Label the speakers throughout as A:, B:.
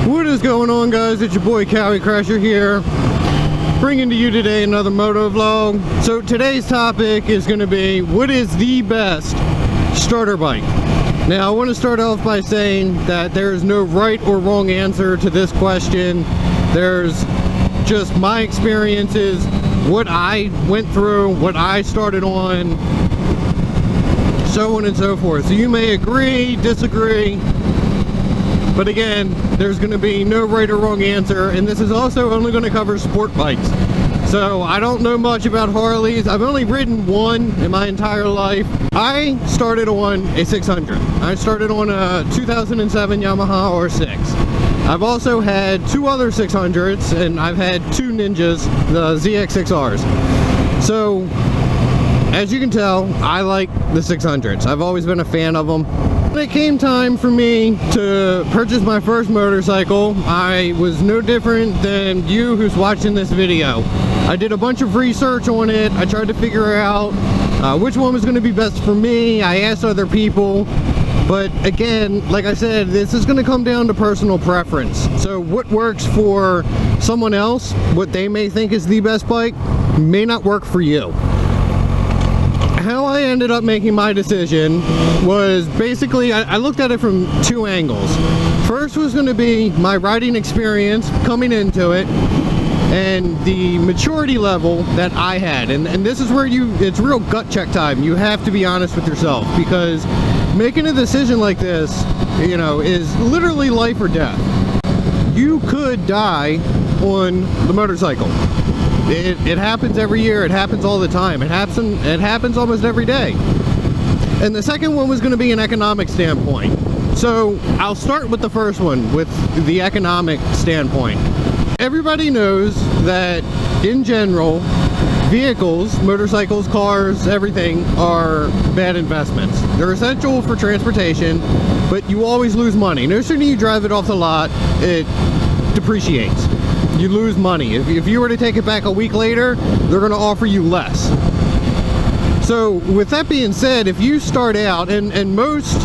A: What is going on, guys? It's your boy Cowie Crasher here, bringing to you today another moto vlog. So today's topic is going to be, what is the best starter bike? Now I want to start off by saying that there is no right or wrong answer to this question. There's just my experiences, what I went through, what I started on, so on and so forth. So you may agree, disagree, but again, there's going to be no right or wrong answer, and this is also only going to cover sport bikes. So I don't know much about Harleys. I've only ridden one in my entire life. I started on a 600. I started on a 2007 Yamaha R6. I've also had two other 600s, and I've had two Ninjas, the ZX6Rs. So as you can tell, I like the 600s. I've always been a fan of them. When it came time for me to purchase my first motorcycle, I was no different than you who's watching this video. I did a bunch of research on it. I tried to figure out which one was going to be best for me. I asked other people, but again, like I said, this is going to come down to personal preference. So what works for someone else, what they may think is the best bike, may not work for you. How I ended up making my decision was basically, I looked at it from two angles. First was going to be my riding experience coming into it, and the maturity level that I had. And this is where it's real gut check time. You have to be honest with yourself, because making a decision like this, you know, is literally life or death. You could die on the motorcycle. It happens every year. It happens all the time. It happens almost every day. And the second one was going to be an economic standpoint. So I'll start with the first one, with the economic standpoint. Everybody knows that in general, vehicles, motorcycles, cars, everything are bad investments. They're essential for transportation, but you always lose money. No sooner you drive it off the lot, it depreciates. You lose money. If you were to take it back a week later, they're going to offer you less. So with that being said, if you start out, and most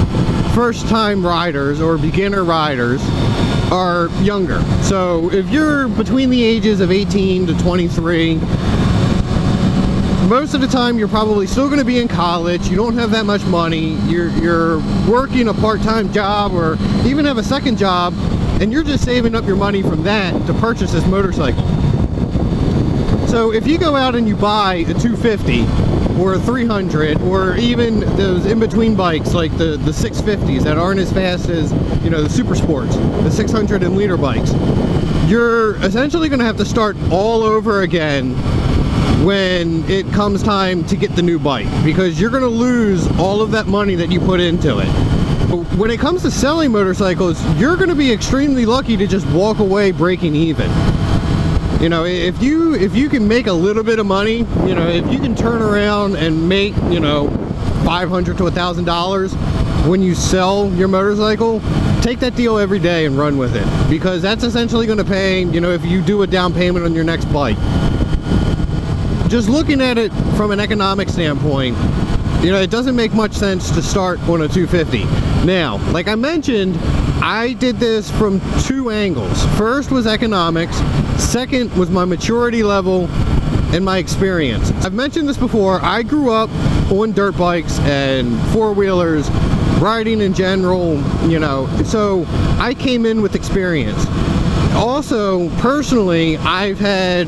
A: first-time riders or beginner riders are younger. So if you're between the ages of 18 to 23, most of the time you're probably still going to be in college. You don't have that much money. You're working a part-time job or even have a second job, and you're just saving up your money from that to purchase this motorcycle. So if you go out and you buy a 250 or a 300, or even those in-between bikes like the 650s that aren't as fast as, you know, the super sports, the 600 and liter bikes, you're essentially going to have to start all over again when it comes time to get the new bike, because you're going to lose all of that money that you put into it. When it comes to selling motorcycles, you're going to be extremely lucky to just walk away breaking even. You know, if you can make a little bit of money, you know, if you can turn around and make, you know, $500 to $1,000 when you sell your motorcycle, take that deal every day and run with it, because that's essentially going to pay, you know, if you do a down payment on your next bike. Just looking at it from an economic standpoint, you know, it doesn't make much sense to start on a 250. Now, like I mentioned, I did this from two angles. First was economics. Second was my maturity level and my experience. I've mentioned this before. I grew up on dirt bikes and four-wheelers, riding in general, you know, so I came in with experience. Also, personally, I've had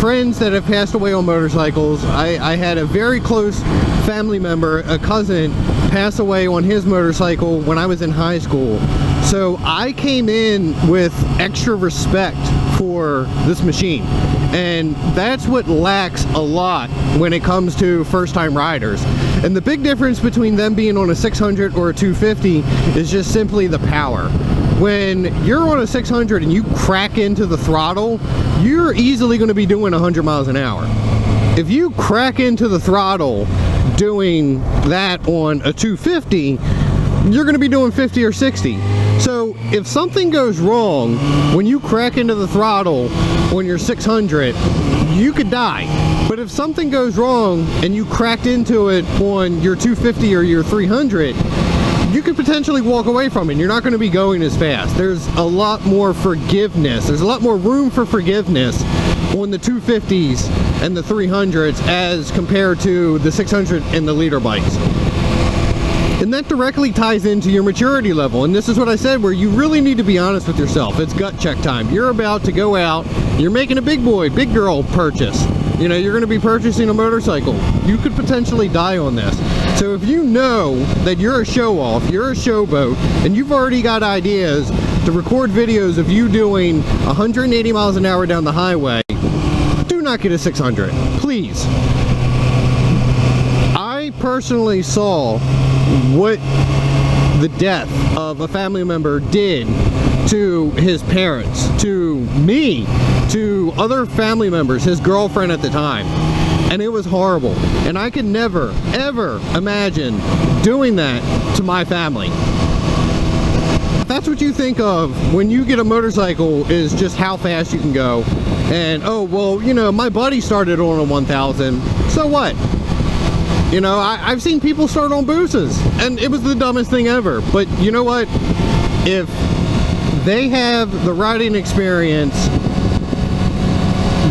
A: friends that have passed away on motorcycles. I had a very close family member, a cousin, pass away on his motorcycle when I was in high school. So I came in with extra respect for this machine, and that's what lacks a lot when it comes to first-time riders. And the big difference between them being on a 600 or a 250 is just simply the power. When you're on a 600 and you crack into the throttle, you're easily going to be doing 100 miles an hour. If you crack into the throttle doing that on a 250, you're going to be doing 50 or 60. So if something goes wrong when you crack into the throttle on your 600, you could die. But if something goes wrong and you cracked into it on your 250 or your 300, you could potentially walk away from it. You're not going to be going as fast. There's a lot more forgiveness. There's a lot more room for forgiveness on the 250s and the 300s as compared to the 600 and the leader bikes. And that directly ties into your maturity level. And this is what I said, where you really need to be honest with yourself. It's gut check time. You're about to go out, you're making a big boy, big girl purchase. You know, you're going to be purchasing a motorcycle. You could potentially die on this. So if you know that you're a show-off, you're a showboat, and you've already got ideas to record videos of you doing 180 miles an hour down the highway, do not get a 600, please. I personally saw what the death of a family member did to his parents, to me, to other family members, his girlfriend at the time, and it was horrible. And I could never, ever imagine doing that to my family. If that's what you think of when you get a motorcycle, is just how fast you can go, and oh well, you know, my buddy started on a 1000, so what? You know, I've seen people start on Boosas, and it was the dumbest thing ever. But you know what? If they have the riding experience,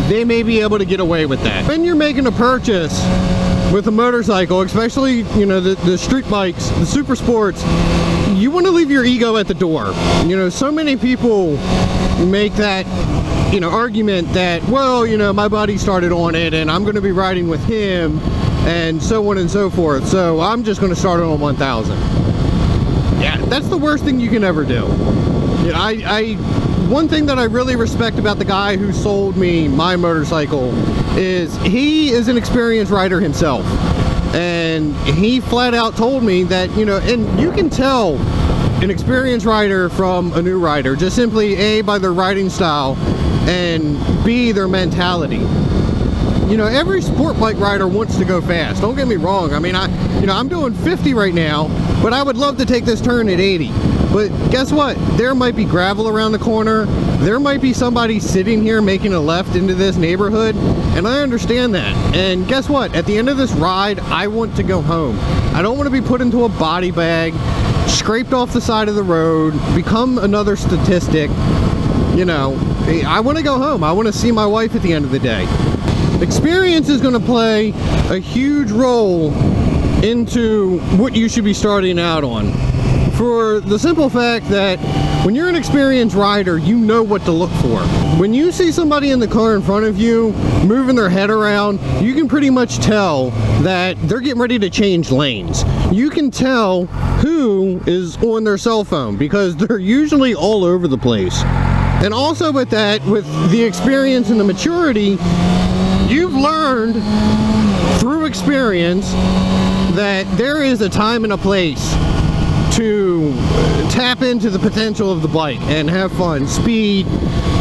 A: they may be able to get away with that. When you're making a purchase with a motorcycle, especially, you know, the street bikes, the super sports, you want to leave your ego at the door. You know, so many people make that, you know, argument that, well, you know, my buddy started on it and I'm going to be riding with him, and so on and so forth, so I'm just going to start on 1000. Yeah, that's the worst thing you can ever do. You know, one thing that I really respect about the guy who sold me my motorcycle is he is an experienced rider himself, and he flat out told me that, you know, and you can tell an experienced rider from a new rider just simply A, by their riding style, and B, their mentality. You know, every sport bike rider wants to go fast. Don't get me wrong. I mean, I'm doing 50 right now, but I would love to take this turn at 80. But guess what? There might be gravel around the corner. There might be somebody sitting here making a left into this neighborhood, and I understand that. And guess what? At the end of this ride, I want to go home. I don't want to be put into a body bag, scraped off the side of the road, become another statistic. You know, I want to go home. I want to see my wife at the end of the day. Experience is going to play a huge role into what you should be starting out on, for the simple fact that when you're an experienced rider, you know what to look for. When you see somebody in the car in front of you moving their head around, you can pretty much tell that they're getting ready to change lanes. You can tell who is on their cell phone because they're usually all over the place. And also with that, with the experience and the maturity, you've learned through experience that there is a time and a place to tap into the potential of the bike and have fun, speed,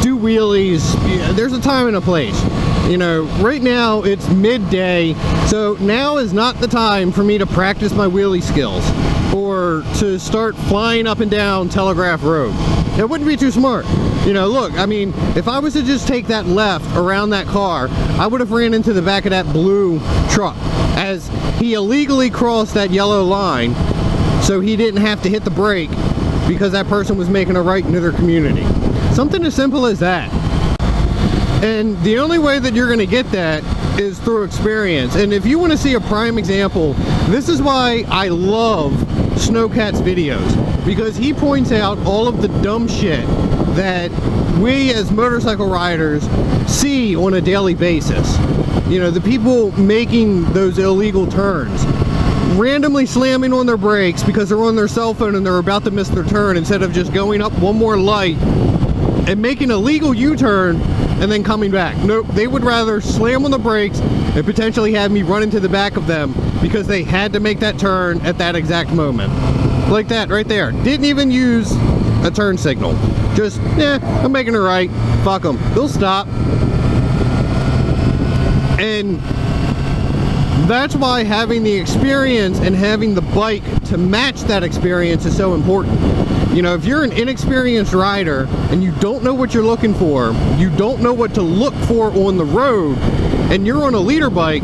A: do wheelies. There's a time and a place. You know, right now it's midday, so now is not the time for me to practice my wheelie skills or to start flying up and down Telegraph Road. It wouldn't be too smart. You know, look, I mean, if I was to just take that left around that car, I would have ran into the back of that blue truck as he illegally crossed that yellow line, so he didn't have to hit the brake because that person was making a right into their community. Something as simple as that. And the only way that you're going to get that is through experience. And if you want to see a prime example, this is why I love Snowcat's videos, because he points out all of the dumb shit that we as motorcycle riders see on a daily basis. You know, the people making those illegal turns, randomly slamming on their brakes because they're on their cell phone and they're about to miss their turn, instead of just going up one more light and making a legal U-turn and then coming back. Nope, they would rather slam on the brakes and potentially have me run into the back of them because they had to make that turn at that exact moment. Like that right there. Didn't even use a turn signal. Just, I'm making a right. Fuck them. They'll stop. And that's why having the experience and having the bike to match that experience is so important. You know, if you're an inexperienced rider and you don't know what you're looking for, you don't know what to look for on the road, and you're on a leader bike,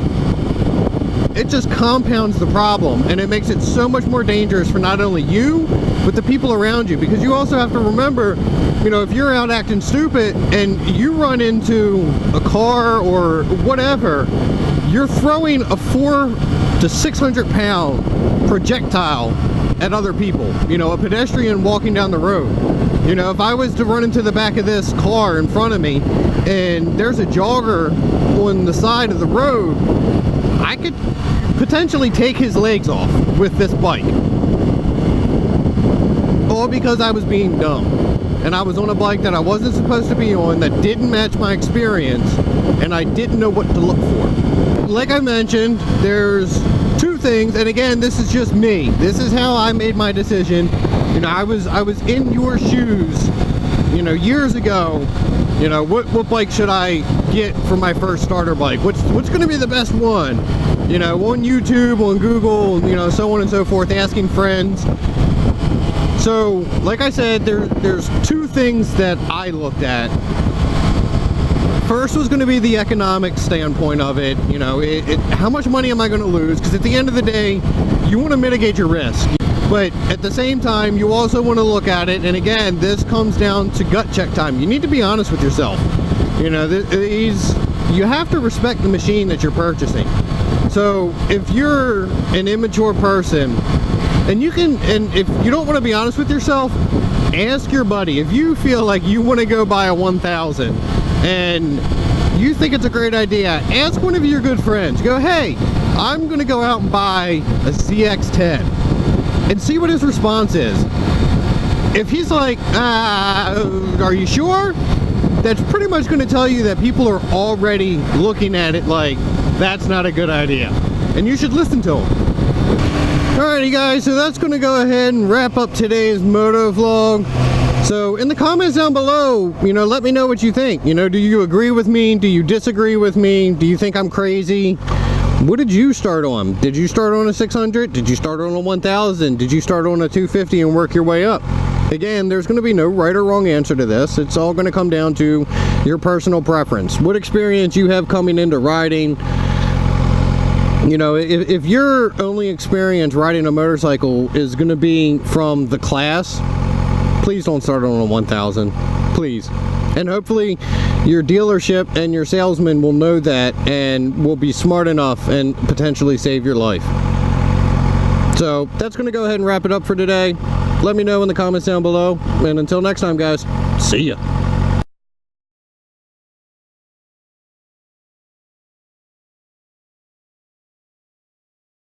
A: it just compounds the problem, and it makes it so much more dangerous for not only you, but the people around you. Because you also have to remember, you know, if you're out acting stupid and you run into a car or whatever, you're throwing a 400 to 600 pound projectile at other people. You know, a pedestrian walking down the road. You know, if I was to run into the back of this car in front of me and there's a jogger on the side of the road, I could potentially take his legs off with this bike. All because I was being dumb. And I was on a bike that I wasn't supposed to be on, that didn't match my experience, and I didn't know what to look for. Like I mentioned, there's two things, and again, this is just me. This is how I made my decision. You know, I was in your shoes, you know, years ago. You know, what bike should I get for my first starter bike? What's going to be the best one? You know, on YouTube, on Google, you know, so on and so forth, asking friends. So, like I said, there's two things that I looked at. First was going to be the economic standpoint of it. You know, how much money am I going to lose? Because at the end of the day, you want to mitigate your risk. But at the same time, you also want to look at it, and again, this comes down to gut check time. You need to be honest with yourself. You know, you have to respect the machine that you're purchasing. So if you're an immature person, and if you don't want to be honest with yourself, ask your buddy. If you feel like you want to go buy a 1000 and you think it's a great idea, ask one of your good friends. Go, hey, I'm going to go out and buy a CX-10, and see what his response is. If he's like, are you sure? That's pretty much going to tell you that people are already looking at it like, that's not a good idea. And you should listen to him. Alrighty guys, so that's going to go ahead and wrap up today's moto vlog. So in the comments down below, you know, let me know what you think. You know, do you agree with me? Do you disagree with me? Do you think I'm crazy? What did you start on? Did you start on a 600? Did you start on a 1000? Did you start on a 250 and work your way up? Again, there's going to be no right or wrong answer to this. It's all going to come down to your personal preference. What experience you have coming into riding. You know, if your only experience riding a motorcycle is going to be from the class, please don't start on a 1000. Please. And hopefully your dealership and your salesman will know that and will be smart enough and potentially save your life. So that's going to go ahead and wrap it up for today. Let me know in the comments down below. And until next time, guys, see ya.